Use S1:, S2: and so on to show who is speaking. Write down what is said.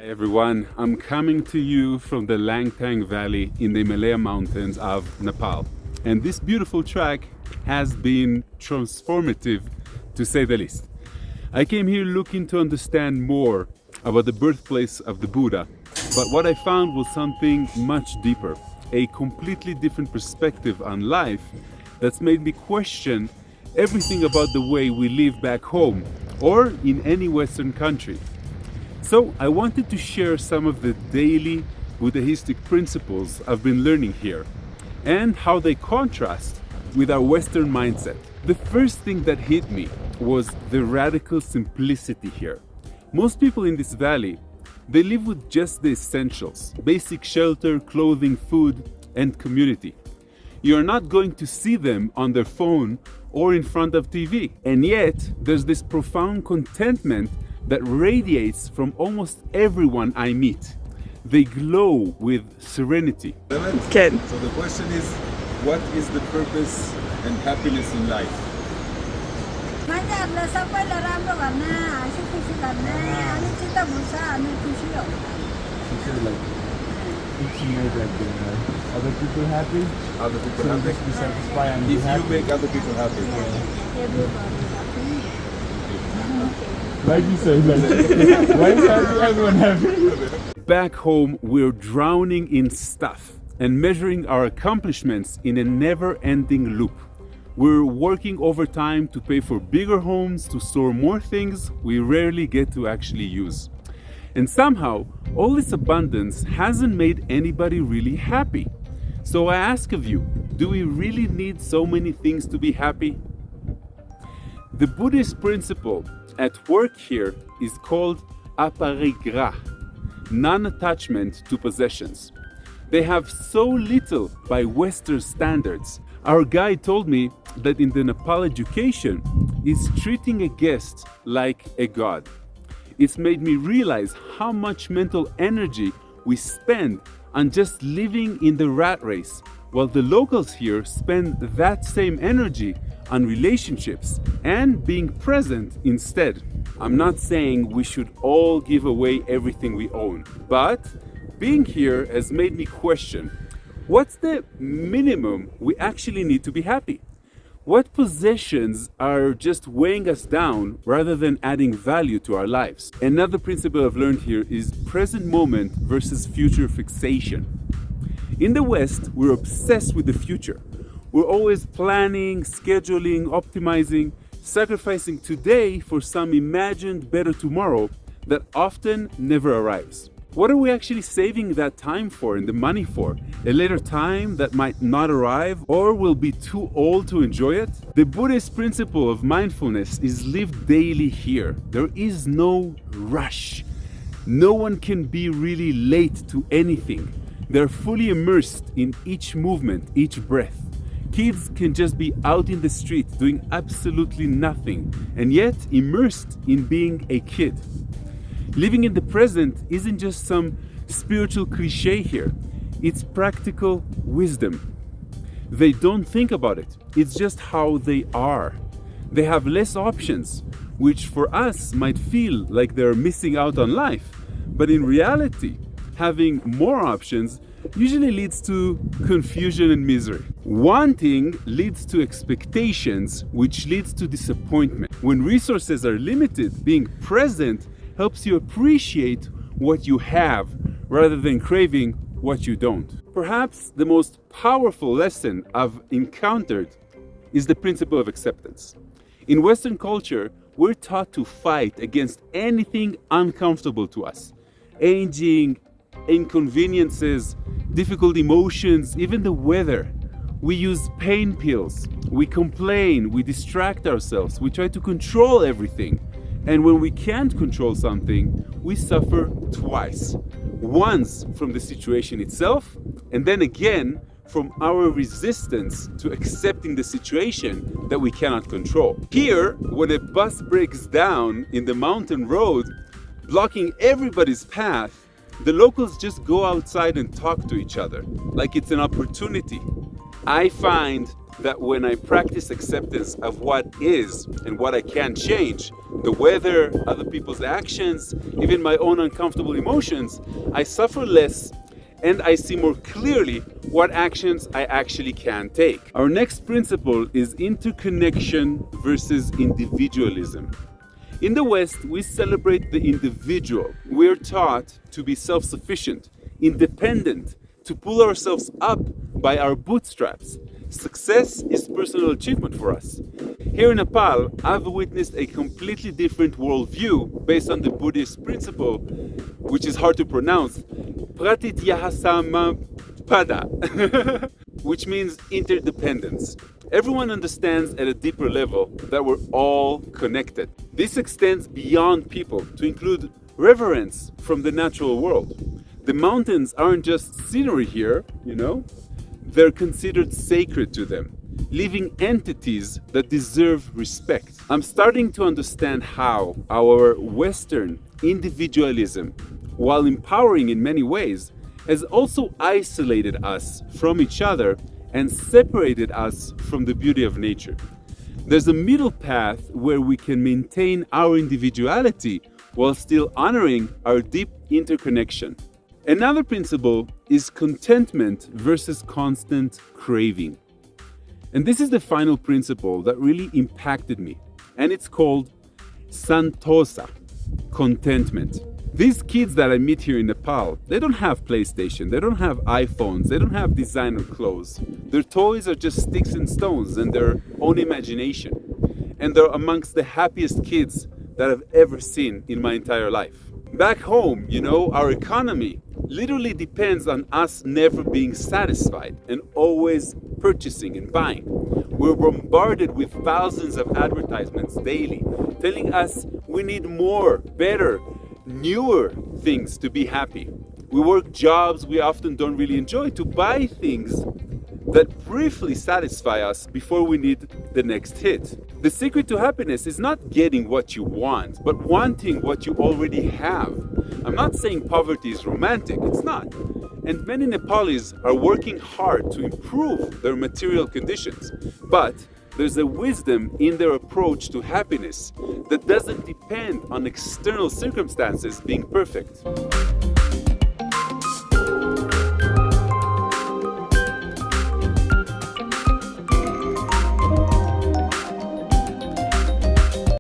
S1: Hey everyone, I'm coming to you from the Langtang Valley in the Himalaya mountains of Nepal. And this beautiful trek has been transformative, to say the least. I came here looking to understand more about the birthplace of the Buddha, but what I found was something much deeper, a completely different perspective on life that's made me question everything about the way we live back home or in any Western country. So I wanted to share some of the daily Buddhistic principles I've been learning here and how they contrast with our Western mindset. The first thing that hit me was the radical simplicity here. Most people in this valley, they live with just the essentials: basic shelter, clothing, food, and community. You're not going to see them on their phone or in front of TV. And yet, there's this profound contentment that radiates from almost everyone I meet. They glow with serenity.
S2: Ken.
S1: So the question is, what is the purpose and happiness in life?
S3: Other people happy.
S1: Other people
S3: So
S1: happy.
S3: just be satisfied and be
S1: If
S3: happy.
S1: you make other people happy.
S3: Like you say, like, why is everyone happy?
S1: Back home, we're drowning in stuff and measuring our accomplishments in a never-ending loop. We're working overtime to pay for bigger homes, to store more things we rarely get to actually use. And somehow, all this abundance hasn't made anybody really happy. So I ask of you, do we really need so many things to be happy? The Buddhist principle at work here is called aparigraha, non-attachment to possessions. They have so little by Western standards. Our guide told me that in the Nepal education is treating a guest like a god. It's made me realize how much mental energy we spend on just living in the rat race, while the locals here spend that same energy on relationships and being present instead. I'm not saying we should all give away everything we own, but being here has made me question, what's the minimum we actually need to be happy? What possessions are just weighing us down rather than adding value to our lives? Another principle I've learned here is present moment versus future fixation. In the West, we're obsessed with the future. We're always planning, scheduling, optimizing, sacrificing today for some imagined better tomorrow that often never arrives. What are we actually saving that time for and the money for? A later time that might not arrive or will be too old to enjoy it? The Buddhist principle of mindfulness is lived daily here. There is no rush. No one can be really late to anything. They're fully immersed in each movement, each breath. Kids can just be out in the street doing absolutely nothing and yet immersed in being a kid. Living in the present isn't just some spiritual cliche here. It's practical wisdom. They don't think about it. It's just how they are. They have less options, which for us might feel like they're missing out on life. But in reality, having more options usually leads to confusion and misery. Wanting leads to expectations, which leads to disappointment. When resources are limited, being present helps you appreciate what you have rather than craving what you don't. Perhaps the most powerful lesson I've encountered is the principle of acceptance. In Western culture, we're taught to fight against anything uncomfortable to us. Aging, inconveniences, difficult emotions, even the weather. We use pain pills, we complain, we distract ourselves, we try to control everything. And when we can't control something, we suffer twice. Once from the situation itself, and then again from our resistance to accepting the situation that we cannot control. Here, when a bus breaks down in the mountain road, blocking everybody's path, the locals just go outside and talk to each other, like it's an opportunity. I find that when I practice acceptance of what is and what I can't change, the weather, other people's actions, even my own uncomfortable emotions, I suffer less and I see more clearly what actions I actually can take. Our next principle is interconnection versus individualism. In the West, we celebrate the individual. We're taught to be self-sufficient, independent, to pull ourselves up by our bootstraps. Success is personal achievement for us. Here in Nepal, I've witnessed a completely different worldview based on the Buddhist principle, which is hard to pronounce, Pratityasampada, which means interdependence. Everyone understands at a deeper level that we're all connected. This extends beyond people to include reverence from the natural world. The mountains aren't just scenery here, they're considered sacred to them, living entities that deserve respect. I'm starting to understand how our Western individualism, while empowering in many ways, has also isolated us from each other and separated us from the beauty of nature. There's a middle path where we can maintain our individuality while still honoring our deep interconnection. Another principle is contentment versus constant craving. And this is the final principle that really impacted me, and it's called Santosa, contentment. These kids that I meet here in Nepal, they don't have PlayStation, they don't have iPhones, they don't have designer clothes. Their toys are just sticks and stones and their own imagination. And they're amongst the happiest kids that I've ever seen in my entire life. Back home, our economy literally depends on us never being satisfied and always purchasing and buying. We're bombarded with thousands of advertisements daily telling us we need more, better, newer things to be happy. We work jobs we often don't really enjoy to buy things that briefly satisfy us before we need the next hit. The secret to happiness is not getting what you want, but wanting what you already have. I'm not saying poverty is romantic, it's not. And many Nepalis are working hard to improve their material conditions. But there's a wisdom in their approach to happiness that doesn't depend on external circumstances being perfect.